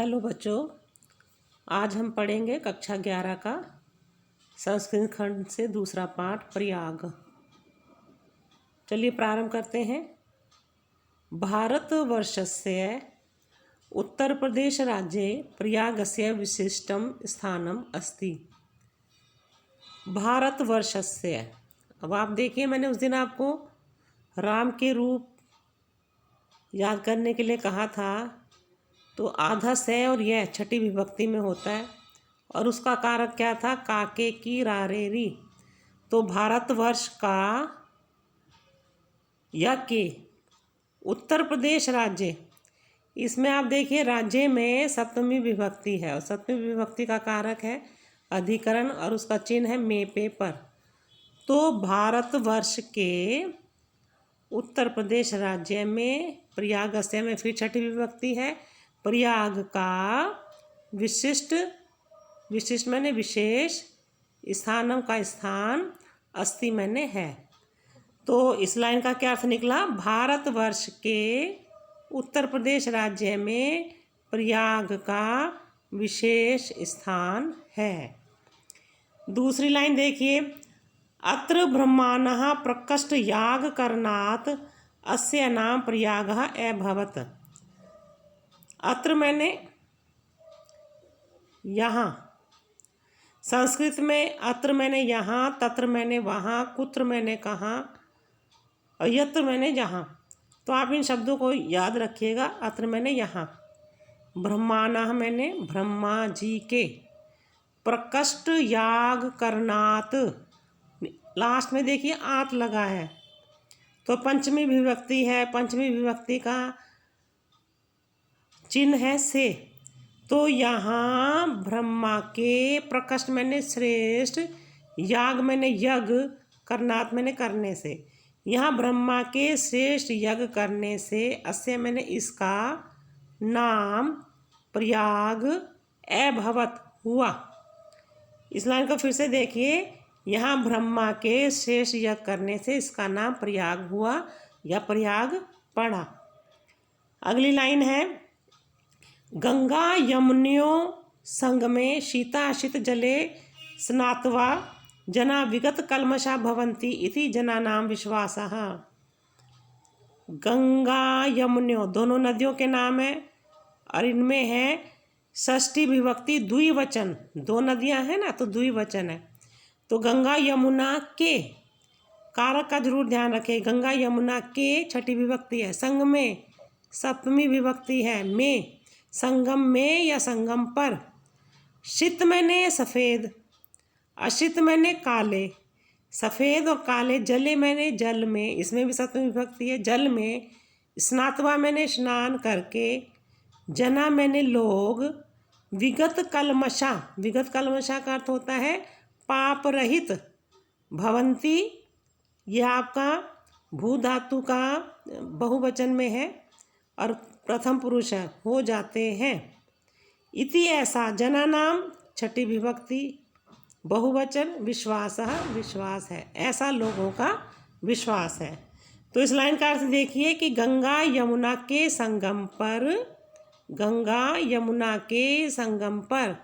Hello बच्चों, आज हम पढ़ेंगे कक्षा 11 का संस्कृत खंड से दूसरा पाठ प्रयाग। चलिए प्रारंभ करते हैं। भारतवर्षस्य उत्तर प्रदेश राज्ये प्रयागस्य विशिष्टं स्थानम अस्ति। भारतवर्षस्य, अब आप देखिए, मैंने उस दिन आपको राम के रूप याद करने के लिए कहा था, तो आधा से और यह छठी विभक्ति में होता है और उसका कारक क्या था? काके की रारेरी। तो भारतवर्ष का या के उत्तर प्रदेश राज्य, इसमें आप देखिए राज्य में सप्तमी विभक्ति है और सप्तमी विभक्ति का कारक है अधिकरण और उसका चिन्ह है में पे पर। तो भारतवर्ष के उत्तर प्रदेश राज्य में प्रयागस्य में फिर छठी विभक्ति है। प्रयाग का विशिष्ट मैंने विशेष, स्थानम का स्थान, अस्ति मैंने है। तो इस लाइन का क्या अर्थ निकला? भारतवर्ष के उत्तर प्रदेश राज्य में प्रयाग का विशेष स्थान है। दूसरी लाइन देखिए, अत्र ब्रह्माणः प्रकृष्ट याग करणात् अस्य नाम प्रयागः अभवत्। अत्र मैंने यहाँ, संस्कृत में अत्र मैंने यहाँ, तत्र मैंने वहाँ, कुत्र मैंने कहाँ और यत्र मैंने जहाँ। तो आप इन शब्दों को याद रखिएगा। अत्र मैंने यहाँ, ब्रह्माणः मैंने ब्रह्मा जी के, प्रकृष्ट याग करणात्, लास्ट में देखिए आत लगा है तो पंचमी विभक्ति है। पंचमी विभक्ति का चिन्ह है से। तो यहाँ ब्रह्मा के, प्रकृष्ट मैंने श्रेष्ठ, याग मैंने यज्ञ, करनात् मैंने करने से। यहाँ ब्रह्मा के श्रेष्ठ यज्ञ करने से, अस्य मैंने इसका नाम प्रयाग अभवत् हुआ। इस लाइन को फिर से देखिए, यहाँ ब्रह्मा के श्रेष्ठ यज्ञ करने से इसका नाम प्रयाग हुआ या प्रयाग पड़ा। अगली लाइन है, गंगा यमुन्यो संगमे शीताशित जले स्नात्वा जना विगत कल्मषा भवन्ति इति जनानां विश्वासः। गंगा यमुन्यो दोनों नदियों के नाम है और इनमें है षष्ठी विभक्ति द्विवचन। दो नदियां हैं ना, तो द्विवचन है। तो गंगा यमुना के, कारक का जरूर ध्यान रखें। गंगा यमुना के छठी विभक्ति है। संग में सप्तमी विभक्ति है। में संगम में या संगम पर। शीत मैंने सफ़ेद, अशित मैंने काले, सफ़ेद और काले। जले मैंने जल में, इसमें भी सप्तमी विभक्ति है। जल में। स्नात्वा मैंने स्नान करके। जना मैंने लोग। विगत कल्मषा, विगत कल्मषा का अर्थ होता है पाप रहित। भवंती, यह आपका भू धातु का बहुवचन में है और प्रथम पुरुष है, हो जाते हैं। इति ऐसा, जना नाम छठी विभक्ति बहुवचन, विश्वासः विश्वास है, ऐसा लोगों का विश्वास है। तो इस लाइन का अर्थ देखिए कि गंगा यमुना के संगम पर, गंगा यमुना के संगम पर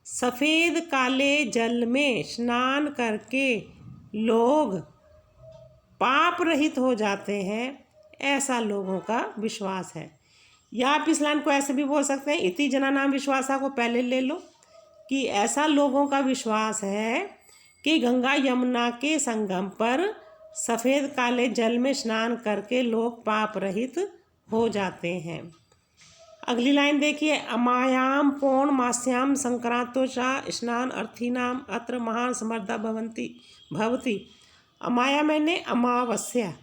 सफ़ेद काले जल में स्नान करके लोग पाप रहित हो जाते हैं, ऐसा लोगों का विश्वास है। या आप इस लाइन को ऐसे भी बोल सकते हैं, इति जनानां विश्वासा को पहले ले लो कि ऐसा लोगों का विश्वास है कि गंगा यमुना के संगम पर सफ़ेद काले जल में स्नान करके लोग पाप रहित हो जाते हैं। अगली लाइन देखिए, अमायाम पौर्णमास्याम संक्रांतोषा स्नान अर्थीनाम अत्र महान समर्था भवती। अमाया मैंने अमावस्या,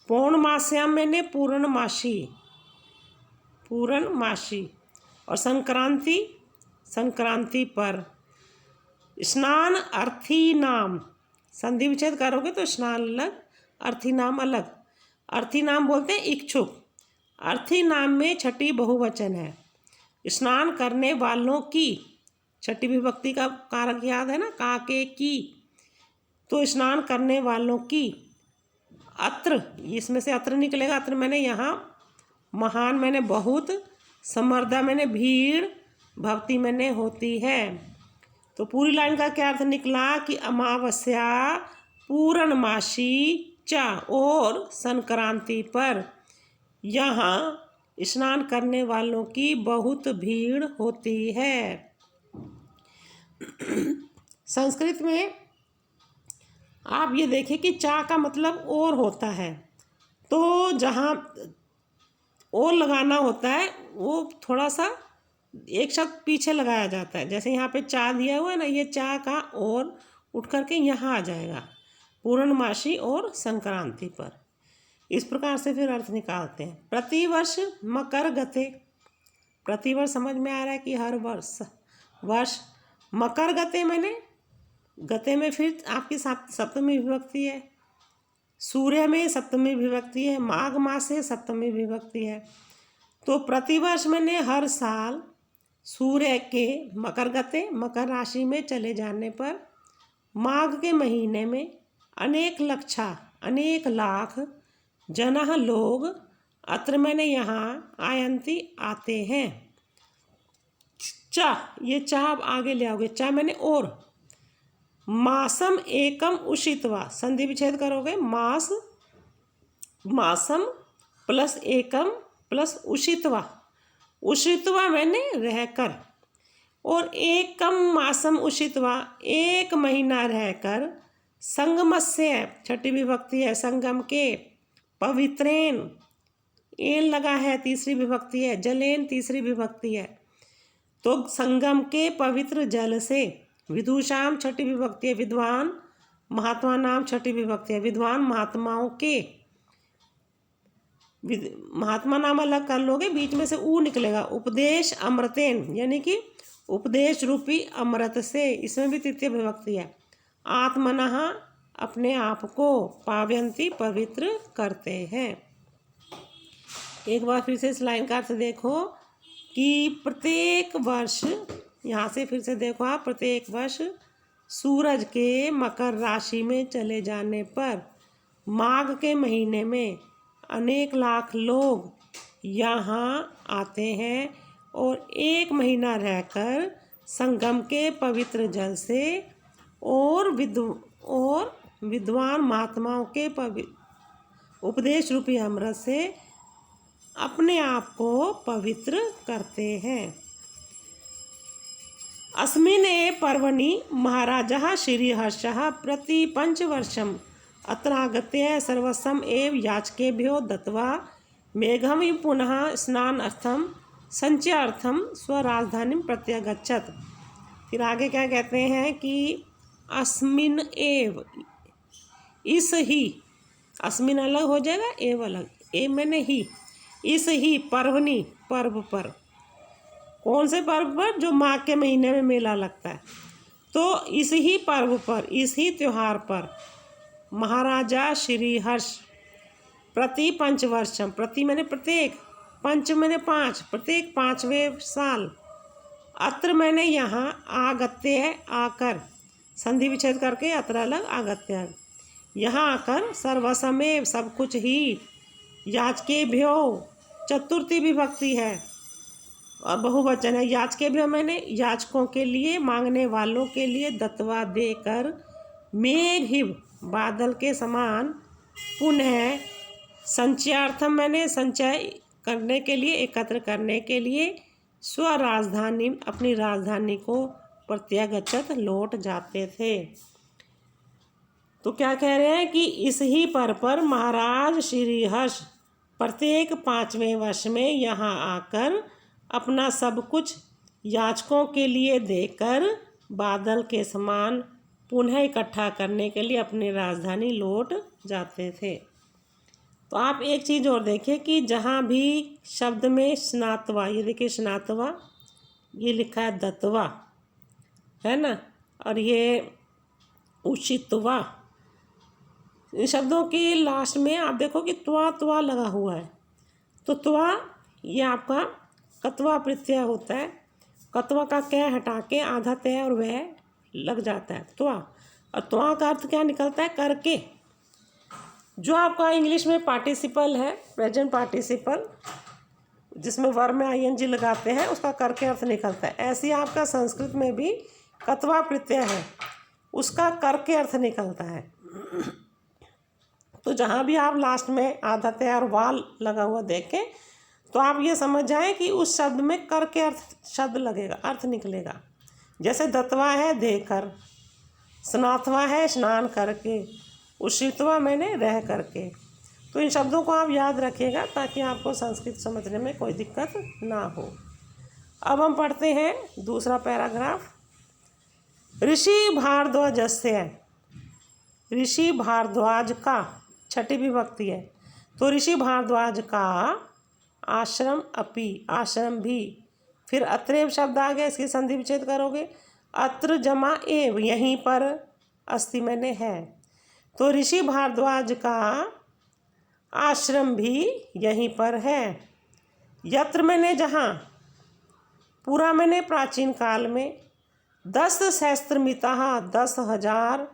पौर्णमास्याम मैंने पूर्णमासी, पूर्णमासी, और संक्रांति, संक्रांति पर। स्नान अर्थी नाम, संधि विच्छेद करोगे तो स्नान अलग, अर्थी नाम अलग। अर्थी नाम बोलते हैं इच्छुक। अर्थी नाम में छठी बहुवचन है। स्नान करने वालों की, छठी विभक्ति का कारक याद है ना, काके की। तो स्नान करने वालों की। अत्र, इसमें से अत्र निकलेगा। अत्र मैंने यहाँ, महान मैंने बहुत, समर्दा मैंने भीड़, भवती मैंने होती है। तो पूरी लाइन का क्या अर्थ निकला कि अमावस्या, पूर्णमासी, चा और संक्रांति पर यहाँ स्नान करने वालों की बहुत भीड़ होती है। संस्कृत में आप ये देखिए कि चा का मतलब और होता है, तो जहाँ और लगाना होता है वो थोड़ा सा एक शब्द पीछे लगाया जाता है। जैसे यहाँ पे चा दिया हुआ है ना, ये चा का और उठ करके यहाँ आ जाएगा, पूर्णमासी और संक्रांति पर। इस प्रकार से फिर अर्थ निकालते हैं। प्रतिवर्ष मकर गते, प्रतिवर्ष समझ में आ रहा है कि हर वर्ष। मकर गते मैंने, गते में फिर आपकी सप्तमी विभक्ति है, सूर्य में सप्तमी विभक्ति है, माघ मास से सप्तमी विभक्ति है। तो प्रतिवर्ष मैंने हर साल सूर्य के मकर गते, मकर राशि में चले जाने पर माघ के महीने में अनेक लाख जनः लोग अत्र मैंने यहाँ आयंती आते हैं। चा, ये चा आप आगे ले आओगे, चा मैंने और। मासम एकम उषित्वा, संधि विच्छेद करोगे, मासम प्लस एकम प्लस उषित्वा, उषित्वा मैंने रहकर, और एकम मासम उषित्वा, एक महीना रहकर, संगमस्य छठी विभक्ति है, संगम के, पवित्रेन एन लगा है तीसरी विभक्ति है, जलेन तीसरी विभक्ति है। तो संगम के पवित्र जल से, विदुषाम छठी विभक्ति है, विद्वान महात्मा नाम छठी विभक्ति है, विद्वान महात्माओं के, महात्मा नाम अलग कर लोगे, बीच में से ऊ निकलेगा, उपदेश अमृतेन यानी कि उपदेश रूपी अमृत से, इसमें भी तृतीय विभक्ति है, आत्मनः अपने आप को, पावयंती पवित्र करते हैं। एक बार फिर से इस लाइन का अर्थ देखो कि प्रत्येक वर्ष, यहाँ से फिर से देखो आप, प्रत्येक वर्ष सूरज के मकर राशि में चले जाने पर माघ के महीने में अनेक लाख लोग यहाँ आते हैं और एक महीना रहकर संगम के पवित्र जल से और विद्वान महात्माओं के उपदेश रूपी अमृत से अपने आप को पवित्र करते हैं। अस्मिन् पर्वणि महाराजः श्रीहर्षः प्रति पंचवर्षम् अत्रागत्य सर्वस्वम् एव याचकेभ्यो दत्त्वा मेघं पुनः स्नानार्थं संचयार्थं स्वराजधानीं प्रत्यगच्छत्। फिर आगे क्या कहते हैं कि अस्मिन् एव, इस ही, अस्मिन् अलग हो जाएगा, एव अलग, एव मैंने ही, इस ही पर्वणि पर्व पर, कौन से पर्व पर, जो माघ के महीने में मेला लगता है, तो इस ही पर्व पर, इस ही त्योहार पर महाराजा श्रीहर्ष प्रति पंचवर्षम, प्रति मैंने प्रत्येक, पंच मैंने पाँच, प्रत्येक 5वें साल, अत्र मैंने यहाँ, आगत्य है आकर, संधि विच्छेद करके अत्र अलग, आगत्य यहाँ आकर, सर्वसमेव सब कुछ ही, याचकेभ्यो चतुर्थी विभक्ति है और बहुवचन है, याचकेभ्यो मैंने याचकों के लिए, मांगने वालों के लिए, दत्वा देकर, मेघिव बादल के समान, पुनः संचयार्थम मैंने संचय करने के लिए, एकत्र करने के लिए, स्वराजधानी अपनी राजधानी को प्रत्यागच्छत लौट जाते थे। तो क्या कह रहे हैं कि इस ही पर्व पर महाराज श्रीहर्ष प्रत्येक 5वें वर्ष में यहाँ आकर अपना सब कुछ याचकों के लिए देकर बादल के समान पुनः इकट्ठा करने के लिए अपनी राजधानी लौट जाते थे। तो आप एक चीज़ और देखिए कि जहाँ भी शब्द में स्नातवा, ये देखिए स्नातवा, ये लिखा है दत्वा, है ना, और ये उषित्वा, इन शब्दों के लास्ट में आप देखो कि त्वा लगा हुआ है। तो त्वा ये आपका कत्वा प्रत्यय होता है, कत्वा का कै हटा के आधा तय और वह लग जाता है त्वा, और त्वा का अर्थ क्या निकलता है, करके। जो आपका इंग्लिश में पार्टिसिपल है, प्रेजेंट पार्टिसिपल, जिसमें वर में ING लगाते हैं उसका कर के अर्थ निकलता है। ऐसे आपका संस्कृत में भी कत्वा प्रत्यय है, उसका कर के अर्थ निकलता है। तो जहाँ भी आप लास्ट में आधा तैयार वाल लगा हुआ देखें तो आप ये समझ जाएं कि उस शब्द में कर के अर्थ शब्द लगेगा, अर्थ निकलेगा। जैसे दत्वा है देकर, स्नातवा है स्नान करके, उषितवा मैंने रह करके। तो इन शब्दों को आप याद रखिएगा ताकि आपको संस्कृत समझने में कोई दिक्कत ना हो। अब हम पढ़ते हैं दूसरा पैराग्राफ। ऋषि भारद्वाजस्य, ऋषि भारद्वाज का छठी विभक्ति है। तो ऋषि भारद्वाज का आश्रम अपि, आश्रम भी। फिर अत्रेव शब्द आ गया, इसकी संधि विच्छेद करोगे। अत्र जमा एव, यहीं पर, अस्ति मैंने है। तो ऋषि भारद्वाज का आश्रम भी यहीं पर है। यत्र मैंने जहाँ, पूरा मैंने प्राचीन काल में। 10 सहस्त्रमितः 10,000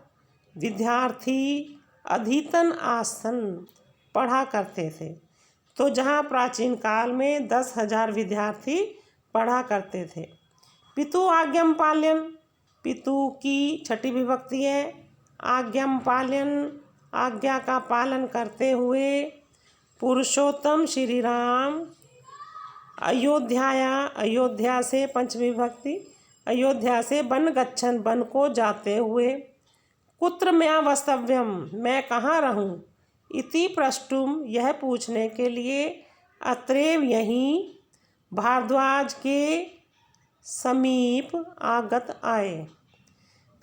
विद्यार्थी अधीतन आसन, पढ़ा करते थे। तो जहाँ प्राचीन काल में 10,000 विद्यार्थी पढ़ा करते थे। पितु आज्ञम पाल्यन, पितु की छठी विभक्ति है। आज्ञम पाल्यन, आज्ञा का पालन करते हुए। पुरुषोत्तम श्री राम, अयोध्याया, अयोध्या से पंचमी विभक्ति, अयोध्या से वन गच्छन, वन को जाते हुए। कुत्र मया वस्तव्यम, मैं कहाँ रहूँ। इति प्रष्टुम, यह पूछने के लिए। अत्रेव, यहीं। भारद्वाज के समीप आगत आए।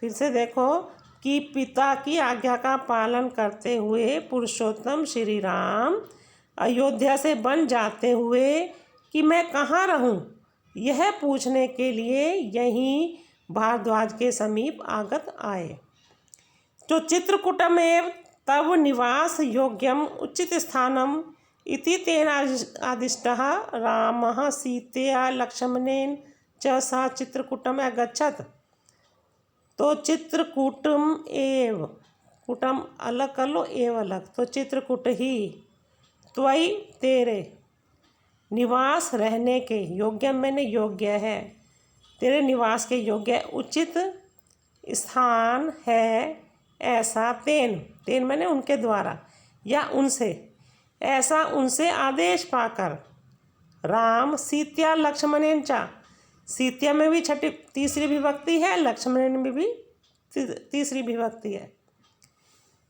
फिर से देखो कि पिता की आज्ञा का पालन करते हुए पुरुषोत्तम श्री राम अयोध्या से वन जाते हुए कि मैं कहाँ रहूँ, यह पूछने के लिए यहीं भारद्वाज के समीप आगत आए। तो चित्रकूटम एव तव निवास योग्यम उचित स्थानम इति तेन आदिष्टः रामः सीतया लक्ष्मणेन च सह चित्रकूटम अगच्छत्। तो चित्रकूटम एव, कूटम अलग कर लो, एव अलग, तो चित्रकूट ही। त्वयि, तेरे। निवास, रहने के। योग्यम मैंने योग्य है, तेरे निवास के योग्य। उचित स्थान है ऐसा। तेन, तेन मैंने उनके द्वारा या उनसे, ऐसा उनसे आदेश पाकर। राम सीत्या लक्ष्मणेन चा, सीत्या में भी तीसरी विभक्ति है, लक्ष्मणेन में भी तीसरी विभक्ति है।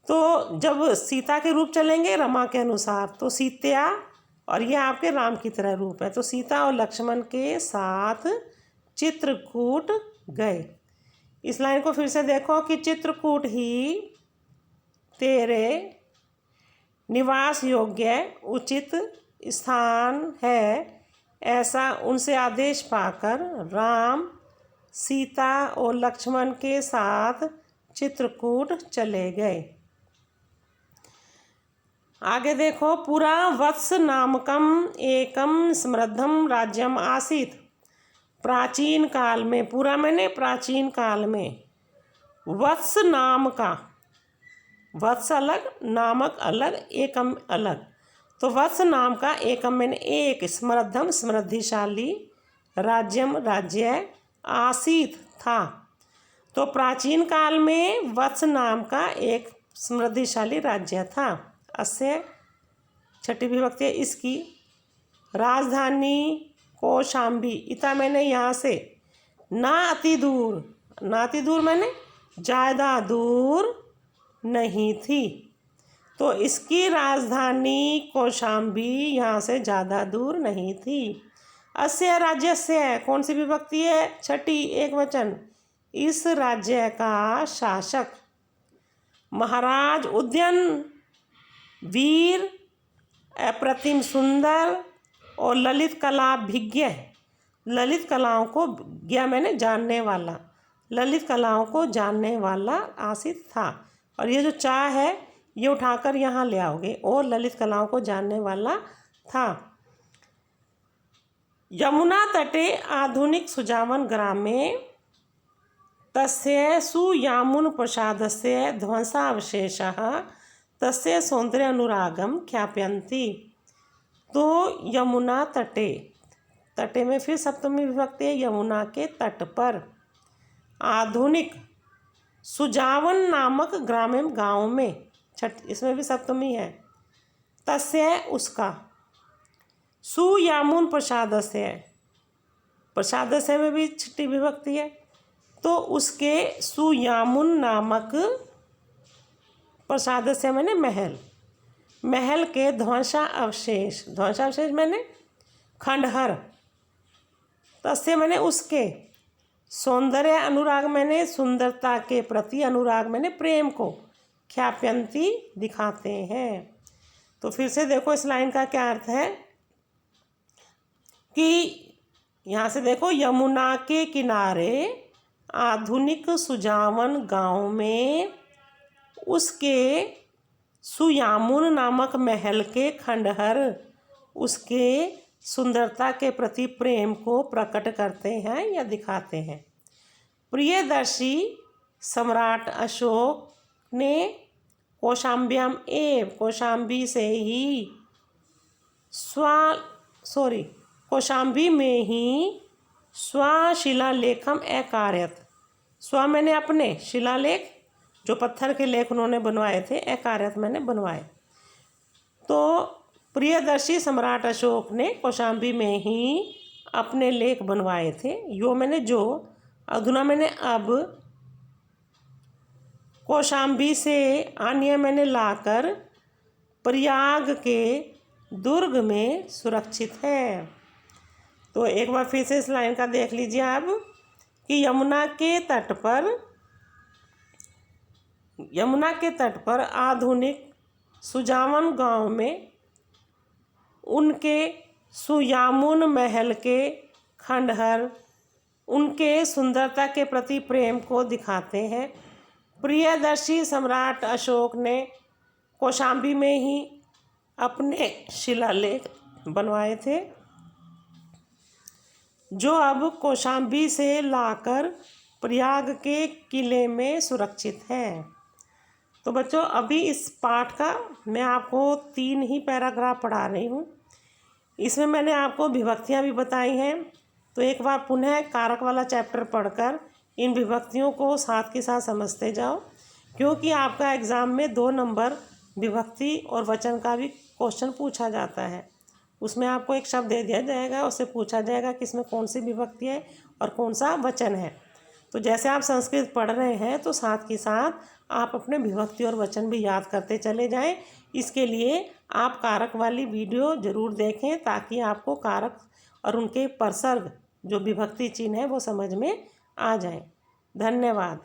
तो जब सीता के रूप चलेंगे रमा के अनुसार, तो सीत्या, और यह आपके राम की तरह रूप है। तो सीता और लक्ष्मण के साथ चित्रकूट गए। इस लाइन को फिर से देखो कि चित्रकूट ही तेरे निवास योग्य उचित स्थान है ऐसा उनसे आदेश पाकर राम सीता और लक्ष्मण के साथ चित्रकूट चले गए। आगे देखो, पुरा वत्स नामकम एकम समृद्धम राज्यम आसीत। प्राचीन काल में, पूरा मैंने प्राचीन काल में। वत्स नाम का, वत्स अलग, नामक अलग, एकम अलग। तो वत्स नाम का, एकम मैंने एक, समृद्धम समृद्धिशाली, राज्यम राज्य, आसीत था। तो प्राचीन काल में वत्स नाम का एक समृद्धिशाली राज्य था। अस्य छठी विभक्ति इसकी। राजधानी कौशाम्बी, इतना मैंने यहाँ से ना अति दूर, ना अति दूर मैंने ज़्यादा दूर नहीं थी। तो इसकी राजधानी कौशाम्बी यहाँ से ज़्यादा दूर नहीं थी। अस्य राज्यस्य, कौन सी विभक्ति है, छठी, एक वचन। इस राज्य का शासक महाराज उद्यन, वीर, अप्रतिम सुंदर और ललित कला भिज्ञ, ललित कलाओं को, ज्ञ मैंने जानने वाला, ललित कलाओं को जानने वाला आसित था। और ये जो चा है ये उठाकर यहाँ ले आओगे, और ललित कलाओं को जानने वाला था। यमुना तटे आधुनिक सुजावन ग्रामे तस्य सुयामुन प्रसादस्य ध्वंसावशेषः तस्य सौंदर्य अनुरागम ख्यापयन्ति। तो यमुना तटे, तटे में फिर सप्तमी विभक्ति है, यमुना के तट पर। आधुनिक, सुजावन नामक ग्रामीण गांव में, छठ इसमें भी सप्तमी है। तस्य उसका, सुयामुन प्रसादस्य, प्रसादस्य में भी छठी विभक्ति है, तो उसके सुयामुन नामक, प्रसादस्य मैंने महल, महल के ध्वंसावशेष, ध्वंसावशेष मैंने खंडहर, तस्य मैंने उसके, सौंदर्य अनुराग मैंने सुंदरता के प्रति, अनुराग मैंने प्रेम को, ख्याप्यंती दिखाते हैं। तो फिर से देखो इस लाइन का क्या अर्थ है कि यहाँ से देखो, यमुना के किनारे आधुनिक सुजावन गांव में उसके सुयामुन नामक महल के खंडहर उसके सुंदरता के प्रति प्रेम को प्रकट करते हैं या दिखाते हैं। प्रियदर्शी सम्राट अशोक ने कौशाम्ब्याम एव, कौशाम्बी से ही कौशाम्बी में ही स्वशिलालेखम अकारयत, स्व मैंने अपने, शिलालेख जो पत्थर के लेख उन्होंने बनवाए थे, अकारयत मैंने बनवाए। तो प्रियदर्शी सम्राट अशोक ने कौशाम्बी में ही अपने लेख बनवाए थे। यो मैंने जो, अधुना मैंने अब, कौशाम्बी से अन्य मैंने लाकर प्रयाग के दुर्ग में सुरक्षित है। तो एक बार फिर से इस लाइन का देख लीजिए आप कि यमुना के तट पर आधुनिक सुजावन गांव में उनके सुयामुन महल के खंडहर उनके सुंदरता के प्रति प्रेम को दिखाते हैं। प्रियदर्शी सम्राट अशोक ने कौशाम्बी में ही अपने शिलालेख बनवाए थे, जो अब कौशाम्बी से लाकर प्रयाग के किले में सुरक्षित है। तो बच्चों, अभी इस पाठ का मैं आपको 3 ही पैराग्राफ पढ़ा रही हूँ। इसमें मैंने आपको विभक्तियाँ भी बताई हैं। तो एक बार पुनः कारक वाला चैप्टर पढ़कर इन विभक्तियों को साथ के साथ समझते जाओ, क्योंकि आपका एग्ज़ाम में 2 नंबर विभक्ति और वचन का भी क्वेश्चन पूछा जाता है। उसमें आपको एक शब्द दे दिया जाएगा, उससे पूछा जाएगा कि इसमें कौन सी विभक्ति है और कौन सा वचन है। तो जैसे आप संस्कृत पढ़ रहे हैं तो साथ के साथ आप अपने विभक्ति और वचन भी याद करते चले जाएं। इसके लिए आप कारक वाली वीडियो ज़रूर देखें, ताकि आपको कारक और उनके परसर्ग जो विभक्ति चिन्ह है वो समझ में आ जाए। धन्यवाद।